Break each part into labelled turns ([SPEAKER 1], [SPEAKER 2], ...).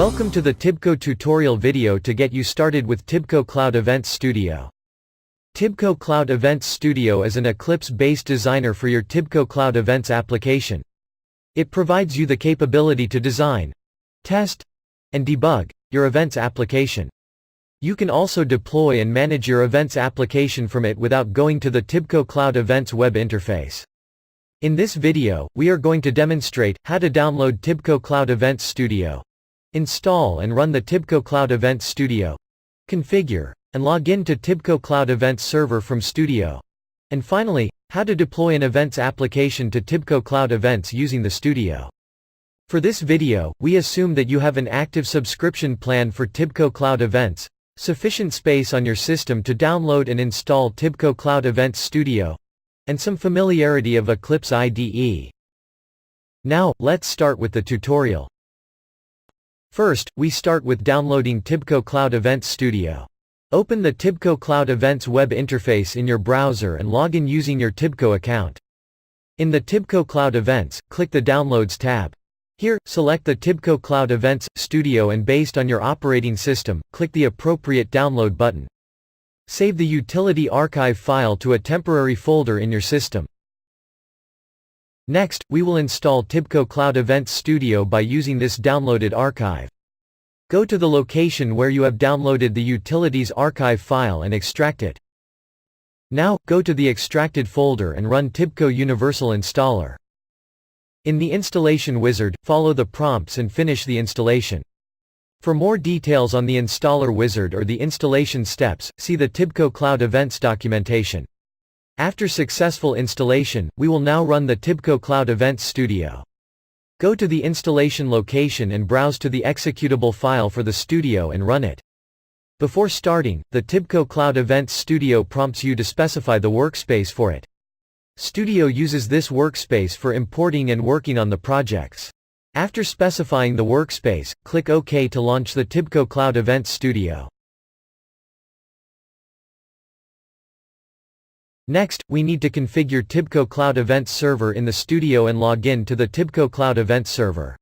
[SPEAKER 1] Welcome to the TIBCO tutorial video to get you started with TIBCO Cloud Events Studio. TIBCO Cloud Events Studio is an Eclipse-based designer for your TIBCO Cloud Events application. It provides you the capability to design, test, and debug your events application. You can also deploy and manage your events application from it without going to the TIBCO Cloud Events web interface. In this video, we are going to demonstrate how to download TIBCO Cloud Events Studio, install and run the TIBCO Cloud Events Studio, configure and log in to TIBCO Cloud Events Server from Studio, and finally, how to deploy an events application to TIBCO Cloud Events using the Studio. For this video, we assume that you have an active subscription plan for TIBCO Cloud Events, sufficient space on your system to download and install TIBCO Cloud Events Studio, and some familiarity of Eclipse IDE. Now, let's start with the tutorial. First, we start with downloading TIBCO Cloud Events Studio. Open the TIBCO Cloud Events web interface in your browser and log in using your TIBCO account. In the TIBCO Cloud Events, click the Downloads tab. Here, select the TIBCO Cloud Events Studio and based on your operating system, click the appropriate download button. Save the utility archive file to a temporary folder in your system. Next, we will install TIBCO Cloud Events Studio by using this downloaded archive. Go to the location where you have downloaded the utilities archive file and extract it. Now, go to the extracted folder and run TIBCO Universal Installer. In the installation wizard, follow the prompts and finish the installation. For more details on the installer wizard or the installation steps, see the TIBCO Cloud Events documentation. After successful installation, we will now run the TIBCO Cloud Events Studio. Go to the installation location and browse to the executable file for the studio and run it. Before starting, the TIBCO Cloud Events Studio prompts you to specify the workspace for it. Studio uses this workspace for importing and working on the projects. After specifying the workspace, click OK to launch the TIBCO Cloud Events Studio. Next, we need to configure TIBCO Cloud Events Server in the Studio and log in to the TIBCO Cloud Events Server.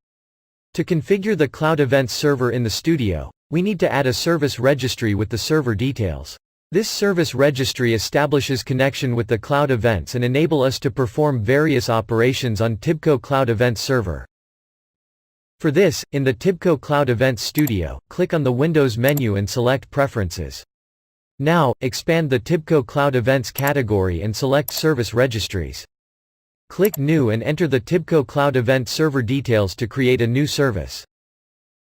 [SPEAKER 1] To configure the Cloud Events Server in the Studio, we need to add a service registry with the server details. This service registry establishes connection with the Cloud Events and enable us to perform various operations on TIBCO Cloud Events Server. For this, in the TIBCO Cloud Events Studio, click on the Windows menu and select Preferences. Now, expand the TIBCO Cloud Events category and select Service Registries. Click New and enter the TIBCO Cloud Event Server details to create a new service.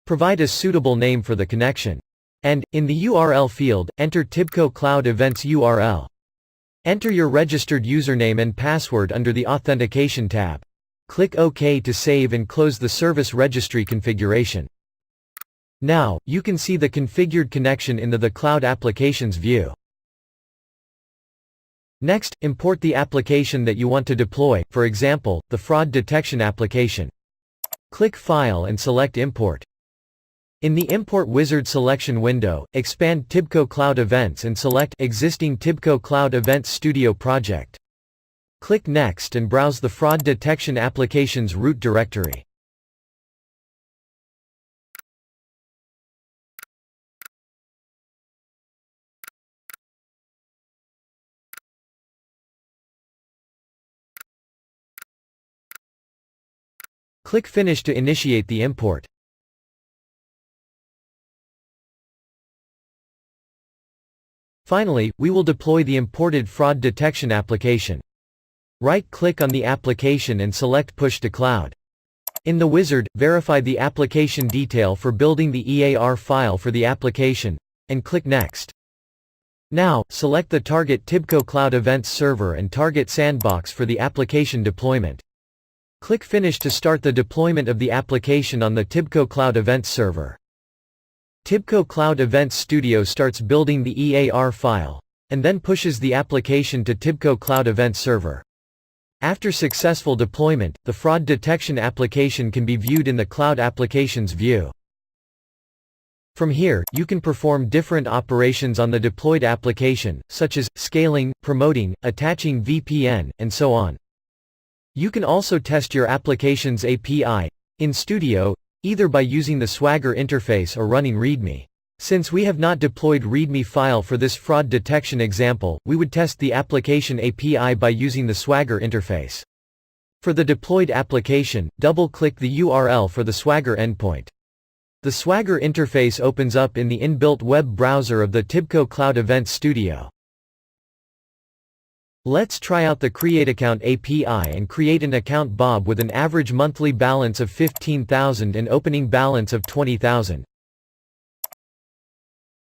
[SPEAKER 1] Provide a suitable name for the connection. And, in the URL field, enter TIBCO Cloud Events URL. Enter your registered username and password under the Authentication tab. Click OK to save and close the service registry configuration. Now, you can see the configured connection in the Cloud Applications view. Next, import the application that you want to deploy, for example, the fraud detection application. Click File and select Import. In the Import Wizard selection window, expand TIBCO Cloud Events and select Existing TIBCO Cloud Events Studio project. Click Next and browse the Fraud Detection Application's root directory. Click Finish to initiate the import. Finally, we will deploy the imported fraud detection application. Right-click on the application and select Push to Cloud. In the wizard, verify the application detail for building the EAR file for the application, and click Next. Now, select the target TIBCO Cloud Events Server and target sandbox for the application deployment. Click Finish to start the deployment of the application on the TIBCO Cloud Events Server. TIBCO Cloud Events Studio starts building the EAR file, and then pushes the application to TIBCO Cloud Events Server. After successful deployment, the fraud detection application can be viewed in the Cloud Applications view. From here, you can perform different operations on the deployed application, such as scaling, promoting, attaching VPN, and so on. You can also test your application's API. In Studio, either by using the Swagger interface or running README. Since we have not deployed README file for this fraud detection example, we would test the application API by using the Swagger interface. For the deployed application, double-click the URL for the Swagger endpoint. The Swagger interface opens up in the inbuilt web browser of the TIBCO Cloud Events Studio. Let's try out the Create Account API and create an account Bob with an average monthly balance of 15,000 and opening balance of 20,000.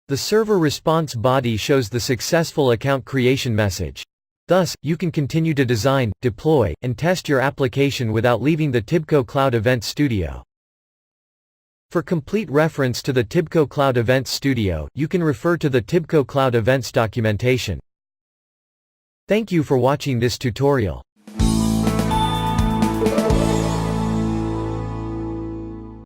[SPEAKER 1] The server response body shows the successful account creation message. Thus, you can continue to design, deploy, and test your application without leaving the TIBCO Cloud Events Studio. For complete reference to the TIBCO Cloud Events Studio, you can refer to the TIBCO Cloud Events documentation. Thank you for watching this tutorial.